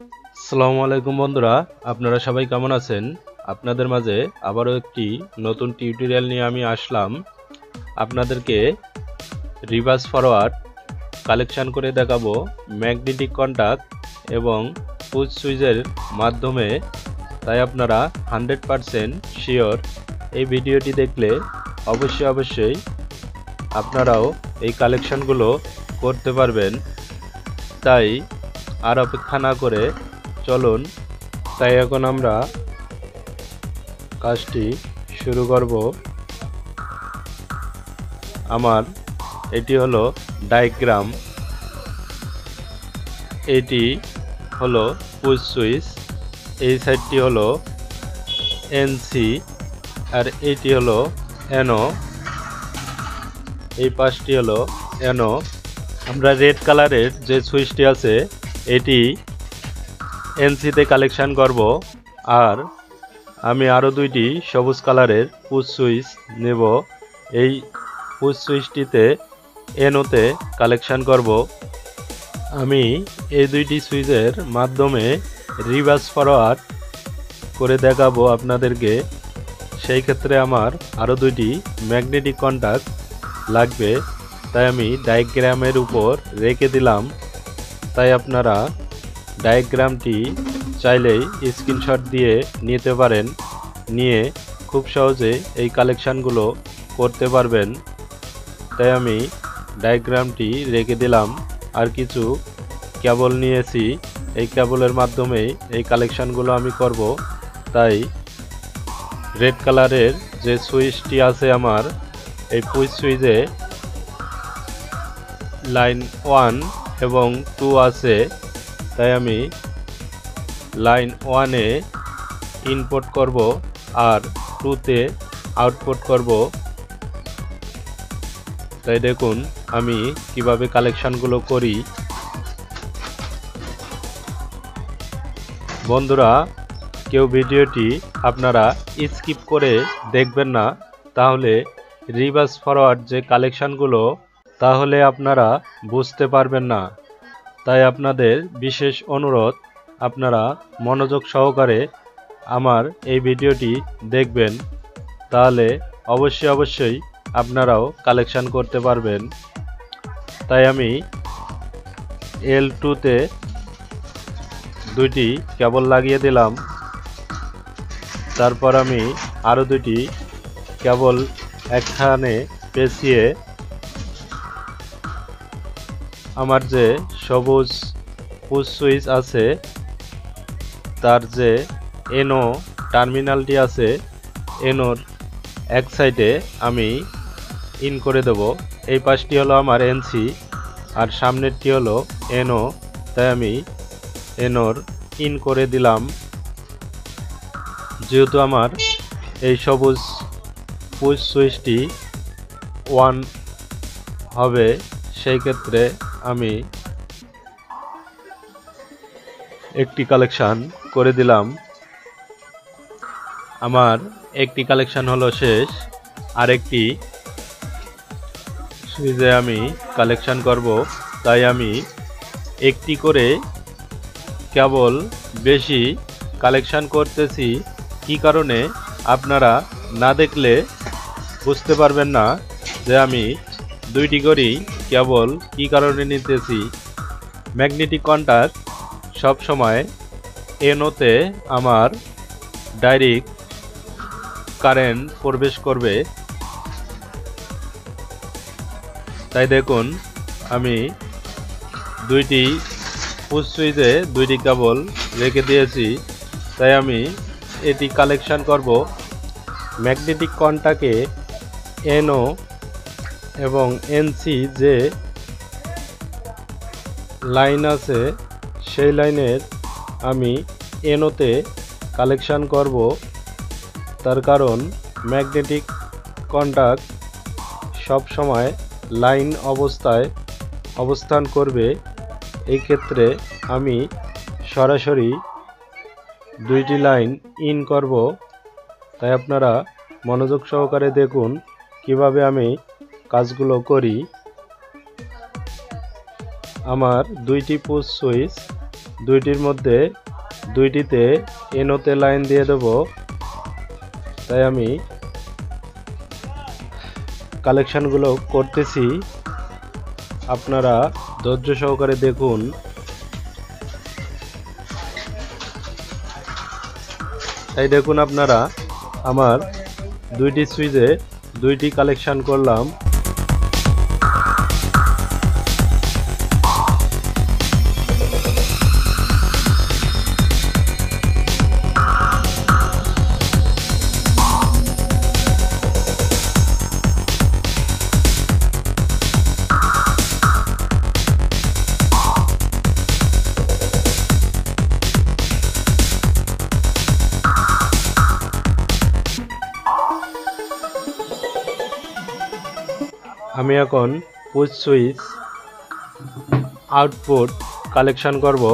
আসসালামু আলাইকুম বন্ধুরা, আপনারা সবাই কেমন আছেন? আপনাদের মাঝে আবারও একটি নতুন টিউটোরিয়াল নিয়ে আমি আসলাম। আপনাদেরকে রিভার্স ফরওয়ার্ড কালেকশন করে দেখাবো ম্যাগনেটিক কন্টাক্ট এবং পুশ সুইচের মাধ্যমে। তাই আপনারা 100% শিওর এই ভিডিওটি দেখলে অবশ্যই আপনারাও এই কালেকশনগুলো করতে পারবেন। তাই আর অপেক্ষা না করে চলুন, তাই এখন আমরা কাজটি শুরু করব। আমার এটি হলো ডায়াগ্রাম, এটি হলো পুশ সুইচ, এই সাইডটি হলো এনসি আর এটি হলো এনও, এই পাশটি হলো এনও। আমরা রেড কালারের যে সুইচটি আছে এটি এনসিতে কালেকশন করব, আর আমি আরও দুইটি সবুজ কালারের পুশ সুইচ নেব। এই পুশ সুইচটিতে এনওতে কালেকশন করব। আমি এই দুইটি সুইচের মাধ্যমে রিভার্স ফরওয়ার্ড করে দেখাবো আপনাদেরকে। সেই ক্ষেত্রে আমার আরও দুইটি ম্যাগনেটিক কন্টাক্ট লাগবে, তাই আমি ডায়াগ্রামের উপর রেখে দিলাম। তাই আপনারা ডায়াগ্রামটি চাইলেই স্ক্রিনশট দিয়ে নিতে পারেন, নিয়ে খুব সহজে এই কালেকশানগুলো করতে পারবেন। তাই আমি ডায়াগ্রামটি রেখে দিলাম। আর কিছু কেবল নিয়েছি, এই কেবলের মাধ্যমে এই কালেকশানগুলো আমি করব। তাই রেড কালারের যে সুইচটি আছে আমার, এই পুশ সুইচে লাইন 1 এবং 2 আছে। তাই আমি লাইন 1-এ ইনপুট করব আর 2-তে আউটপুট করব। তাই দেখুন আমি কিভাবে কালেকশনগুলো করি। বন্ধুরা, কেউ ভিডিওটি আপনারা স্কিপ করে দেখবেন না, তাহলে রিভার্স ফরওয়ার্ড যে কালেকশনগুলো তাহলে আপনারা বুঝতে পারবেন না। তাই আপনাদের বিশেষ অনুরোধ, আপনারা মনোযোগ সহকারে আমার এই ভিডিওটি দেখবেন, তাহলে অবশ্যই আপনারাও কালেকশন করতে পারবেন। তাই আমি L2-তে দুইটি কেবল লাগিয়ে দিলাম। তারপর আমি আরও দুইটি কেবল একখানে পেঁচিয়ে আমার যে সবুজ পুশ সুইচ আছে তার যে এনও টার্মিনালটি আছে, এনোর এক সাইডে আমি ইন করে দেব। এই পাশটি হলো আমার এনসি আর সামনেরটি হলো এনও, তাই আমি এনোর ইন করে দিলাম। যেহেতু আমার এই সবুজ পুশ সুইচটি 1 হবে, সেই ক্ষেত্রে আমি একটি কালেকশন করে দিলাম। আমার একটি কালেকশন হলো শেষ, আরেকটি সুইচে আমি কালেকশন করব। তাই আমি একটি করে কেবল বেশি কালেকশন করতেছি। কি কারণে আপনারা না দেখলে বুঝতে পারবেন না যে আমি দুইটি করেই কেবল কি কারণে নিতেছি। ম্যাগনেটিক কন্টাক্ট সব সময় এনোতে আমার ডাইরেক্ট কারেন্ট প্রবেশ করবে। তাই দেখুন আমি দুইটি পুশ সুইচে দুইটি কেবল রেখে দিয়েছি। তাই আমি এটি কালেকশন করব। ম্যাগনেটিক কন্টাক্টে এনও এবং এনসি যে লাইন আছে সেই লাইনের আমি এনোতে কালেকশন করব। তার কারণ ম্যাগনেটিক কন্টাক্ট সব সময় লাইন অবস্থায় অবস্থান করবে। এই ক্ষেত্রে আমি সরাসরি দুইটি লাইন ইন করব। তাই আপনারা মনোযোগ সহকারে দেখুন কিভাবে আমি কাজগুলো করি। আমার দুইটি পুশ সুইচ দুইটির মধ্যে দুইটিতে এনোতে লাইন দিয়ে দেব। তাই আমি কালেকশনগুলো করতেছি, আপনারা ধৈর্য সহকারে দেখুন। তাই দেখুন আপনারা, আমার দুইটি সুইচে দুইটি কালেকশন করলাম। আমি এখন পুশ সুইচ আউটপুট কালেকশন করব।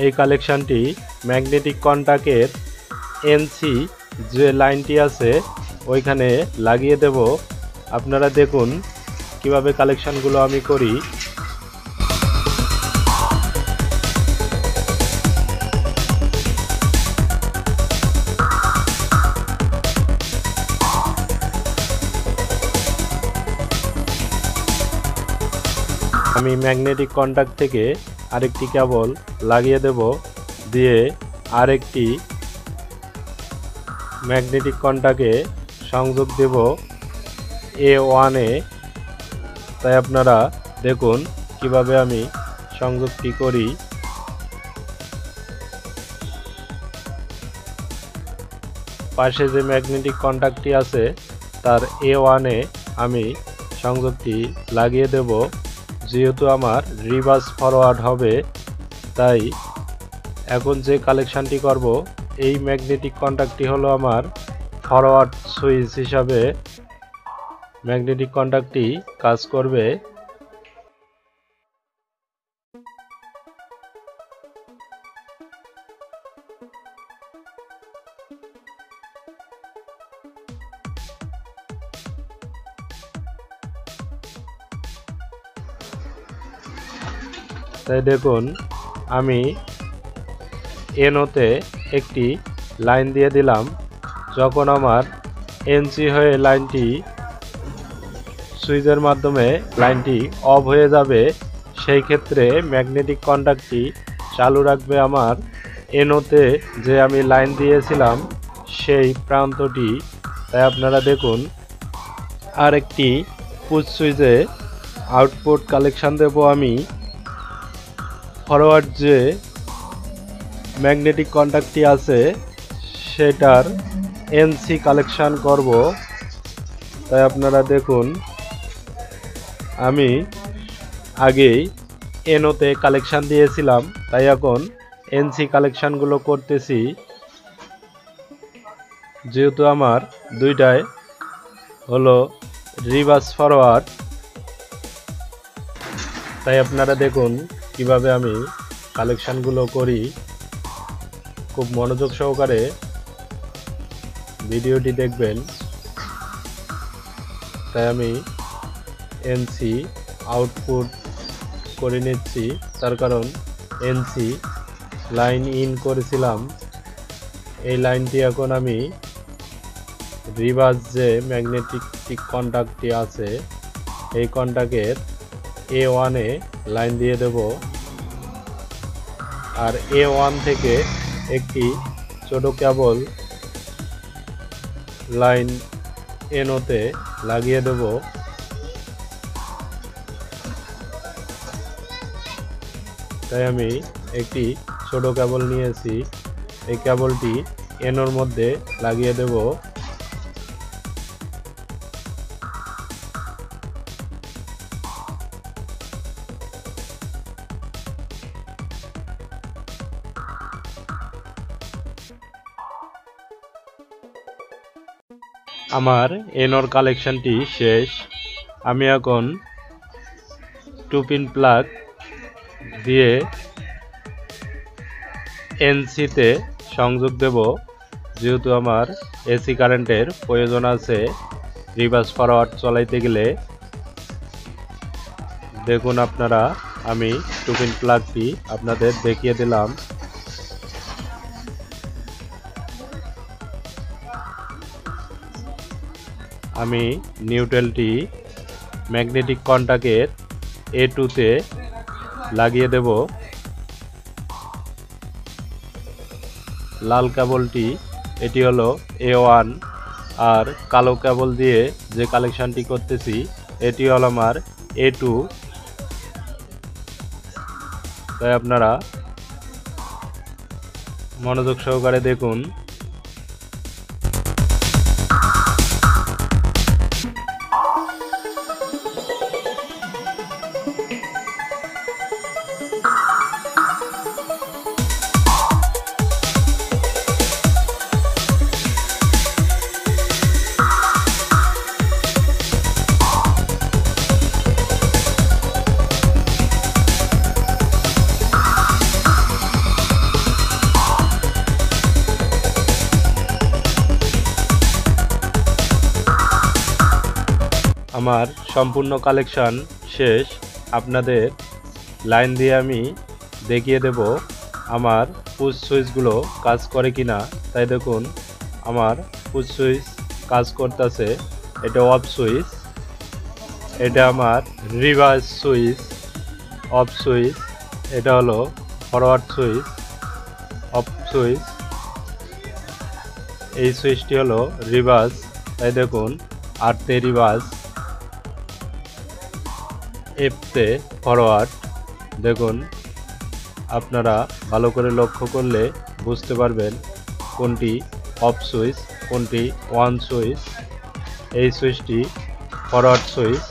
এই কালেকশনটি ম্যাগনেটিক কন্টাক্টের এনসি যে লাইনটি আছে ওইখানে লাগিয়ে দেব। আপনারা দেখুন কিভাবে কালেকশনগুলো আমি করি। আমি ম্যাগনেটিক কন্টাক্ট থেকে আরেকটি কেবল লাগিয়ে দেব, দিয়ে আরেকটি ম্যাগনেটিক কন্টাক্টে সংযোগ দেব A1 এ। তাই আপনারা দেখুন কিভাবে আমি সংযোগটি করি। পাশে যে ম্যাগনেটিক কন্টাক্টটি আছে তার A1 এ আমি সংযোগটি লাগিয়ে দেব। যেহেতু আমার রিভার্স ফরওয়ার্ড হবে, তাই এখন যে কালেকশনটি করব এই ম্যাগনেটিক কন্টাক্টটি হলো আমার ফরওয়ার্ড সুইচ হিসাবে ম্যাগনেটিক কন্টাক্টটি কাজ করবে। তাই দেখুন আমি এনোতে একটি লাইন দিয়ে দিলাম। যখন আমার এনসি হয়ে লাইনটি সুইচের মাধ্যমে লাইনটি অফ হয়ে যাবে, সেই ক্ষেত্রে ম্যাগনেটিক কন্টাক্টটি চালু রাখবে আমার এনোতে যে আমি লাইন দিয়েছিলাম সেই প্রান্তটি। তাই আপনারা দেখুন আরেকটি পুশ সুইচে আউটপুট কালেকশন দেব। আমি ফরওয়ার্ড যে ম্যাগনেটিক কন্টাক্টটি আছে সেটার এনসি কালেকশন করব। তাই আপনারা দেখুন আমি আগেই এনোতে কালেকশন দিয়েছিলাম, তাই এখন এনসি কালেকশনগুলো করতেছি। যেহেতু আমার দুইটাই হলো রিভার্স ফরওয়ার্ড, তাই আপনারা দেখুন কিভাবে আমি কালেকশনগুলো করি। খুব মনোযোগ সহকারে ভিডিওটি দেখবেন। তাই আমি এনসি আউটপুট করে নিচ্ছি, তার কারণ এনসি লাইন ইন করেছিলাম। এই লাইনটি এখন আমি রিভার্স যে ম্যাগনেটিক কন্টাক্টটি আছে এই কন্টাক্টের A1 এ লাইন দিয়ে দেব। আর A1 থেকে একটি ছোট কেবল লাইন এনোতে লাগিয়ে দেব। তাই আমি একটি ছোট কেবল নিয়েছি, এই কেবলটি এনোর মধ্যে লাগিয়ে দেব। আমার এনোর কালেকশনটি শেষ। আমি এখন 2 পিন প্লাগ দিয়ে এনসিতে সংযোগ দেব। যেহেতু আমার এসি কারেন্টের প্রয়োজন আছে রিভার্স ফরওয়ার্ড চালাইতে গেলে। দেখুন আপনারা আমি টুপিন প্লাগটি আপনাদের দেখিয়ে দিলাম। আমি নিউট্রালটি ম্যাগনেটিক কন্টাক্টের A2 তে লাগিয়ে দেব। লাল কেবলটি এটি হলো A1 আর কালো কেবল দিয়ে যে কালেকশনটি করতেছি এটি হলো আমার A2। তাই আপনারা মনোযোগ সহকারে দেখুন। আমার সম্পূর্ণ কালেকশন শেষ। আপনাদের লাইন দিয়ে আমি দেখিয়ে দেব আমার পুশ সুইচগুলো কাজ করে কিনা। তাই দেখুন আমার পুশ সুইচ কাজ করতেছে। এটা অফ সুইচ, এটা আমার রিভার্স সুইচ অফ সুইচ, এটা হলো ফরওয়ার্ড সুইচ অফ সুইচ। এই সুইচটি হলো রিভার্স, তাই দেখুন আরতে রিভার্স, এফতে ফরওয়ার্ড। দেখুন আপনারা ভালো করে লক্ষ্য করলে বুঝতে পারবেন কোনটি অফ সুইচ কোনটি অন সুইচ। এই সুইচটি ফরওয়ার্ড সুইচ,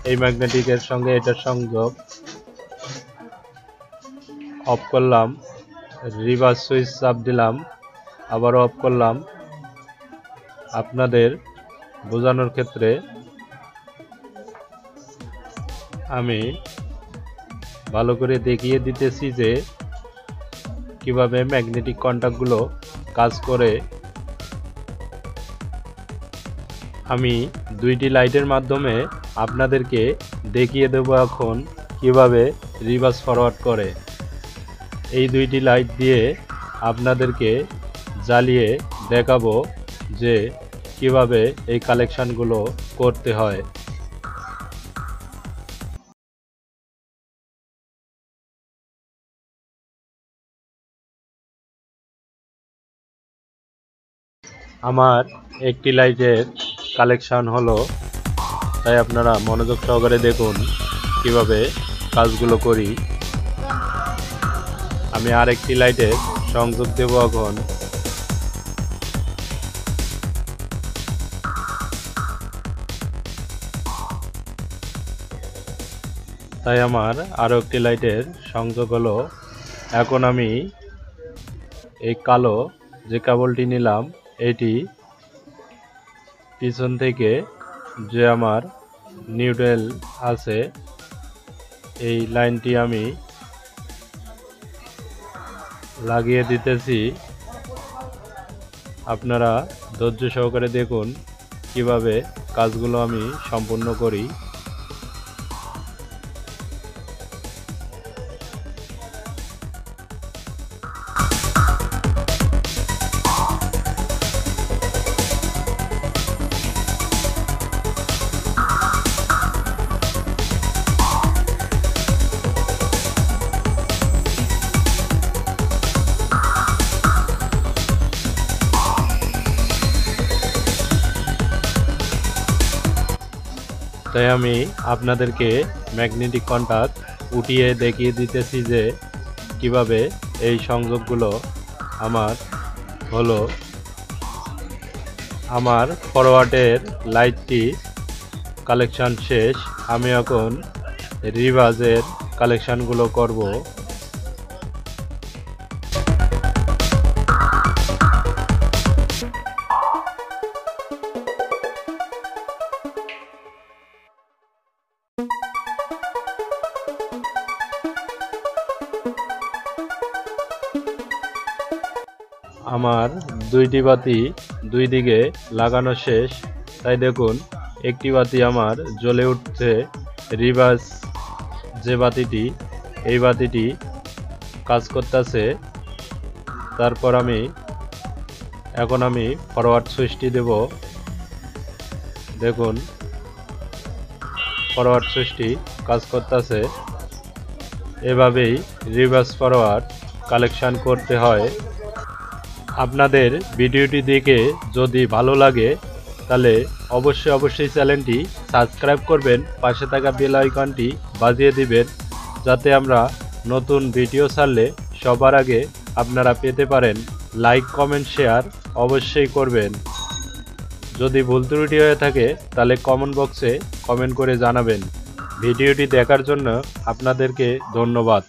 এই ম্যাগনেটিকের সঙ্গে এটার সংযোগ। অফ করলাম, রিভার্স সুইচ চাপ দিলাম, আবার অফ করলাম। আপনাদের বোঝানোর ক্ষেত্রে আমি ভালো করে দেখিয়ে দিতেছি যে কিভাবে ম্যাগনেটিক কন্টাক্টগুলো কাজ করে। আমি দুইটি লাইটের মাধ্যমে আপনাদেরকে দেখিয়ে দেব এখন কিভাবে রিভার্স ফরওয়ার্ড করে। এই দুইটি লাইট দিয়ে আপনাদেরকে জ্বালিয়ে দেখাবো যে কিভাবে এই কালেকশনগুলো করতে হয়। আমার একটি লাইটের কালেকশন হলো, তাই আপনারা মনোযোগ সহকারে দেখুন কিভাবে কাজগুলো করি। আমি আরেকটি লাইটের সংযোগ দেব এখন। তাই আমার আরও একটি লাইটের সংযোগ হলো। এখন আমি এই কালো যে কেবলটি নিলাম এটি পিছন থেকে যে আমার নিউট্রাল আছে এই লাইনটি আমি লাগিয়ে দিতেছি। আপনারা ধৈর্য সহকারে দেখুন কিভাবে কাজগুলো আমি সম্পূর্ণ করি। তাই আমি আপনাদেরকে ম্যাগনেটিক কন্টাক্ট উঠিয়ে দেখিয়ে দিতেছি যে কিভাবে এই সংযোগগুলো আমার হলো। আমার ফরওয়ার্ডের লাইটটি কালেকশন শেষ। আমি এখন রিভার্সের কালেকশনগুলো করব। আমার দুইটি বাতি দুই দিকে লাগানো শেষ। তাই দেখুন একটি বাতি আমার জ্বলে উঠছে। রিভার্স যে বাতিটি এই বাতিটি কাজ করতেছে। তারপর এখন আমি ফরওয়ার্ড সুইচটি দেব। দেখুন ফরওয়ার্ড সুইচটি কাজ করতেছে। এভাবেই রিভার্স ফরওয়ার্ড কালেকশন করতে হয়। আপনাদের ভিডিওটি দেখে যদি ভালো লাগে তাহলে অবশ্যই চ্যানেলটি সাবস্ক্রাইব করবেন, পাশে থাকা বেল আইকনটি বাজিয়ে দিবেন, যাতে আমরা নতুন ভিডিও ছাড়লে সবার আগে আপনারা পেতে পারেন। লাইক কমেন্ট শেয়ার অবশ্যই করবেন। যদি ভুল ত্রুটি হয়ে থাকে তাহলে কমেন্ট বক্সে কমেন্ট করে জানাবেন। ভিডিওটি দেখার জন্য আপনাদেরকে ধন্যবাদ।